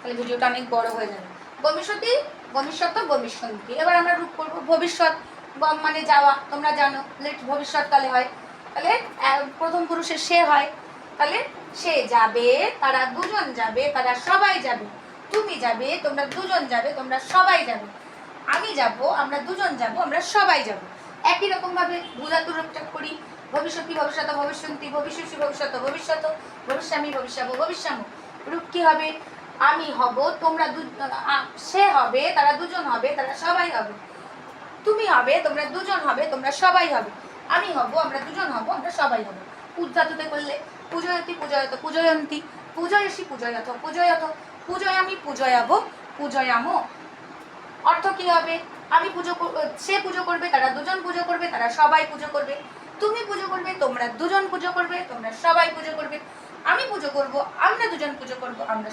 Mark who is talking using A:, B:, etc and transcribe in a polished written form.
A: তাহলে ভিডিওটা অনেক বড় হয়ে যাবে। ভবিষ্যতে ভবিষ্যৎ ভবিষ্যন্তি। এবার আমরা রূপ করবো ভবিষ্যৎ। গম মানে যাওয়া, তোমরা জানো লেট ভবিষ্যৎকালে হয়। তাহলে প্রথম পুরুষের সে হয়, তাহলে সে যাবে, তারা দুজন যাবে, তারা সবাই যাবে। তুমি যাবে, তোমরা দুজন যাবে, তোমরা সবাই যাবে। আমি যাব, আমরা দুজন যাব, আমরা সবাই যাব। একই রকম ভাবে ভূধাতু রূপটা করি। ভবিষ্যৎ ভবিষ্যৎ ভবিষ্যন্তি, ভবিষ্যৎ ভবিষ্যৎ ভবিষ্যৎ, ভবিষ্যামি ভবিষ্যাব ভবিষ্যাম। রূপ কি হবে? আমি হব, তোমরা সে হবে, তারা দুজন হবে, তারা সবাই হবে। তুমি হবে, তোমরা দুজন হবে, তোমরা সবাই হবে। আমি হব, আমরা দুজন হব, আমরা সবাই হব। উদ্ধাতুতে করলে পূজয়তি পূজয়ত পূজয়ন্তি, পূজয়সি পূজয়থ পূজয়থ, পূজয়ামি পূজয়াব পূজয়াম। অর্থ কি হবে? আমি সে পুজো করবে, তারা দুজন পুজো করবে, তারা সবাই পুজো করবে। তুমি পুজো করবে, তোমরা দুজন পুজো করবে, তোমরা সবাই পুজো করবে। আমি পুজো করব, আমরা দুজন পুজো করব, আমরা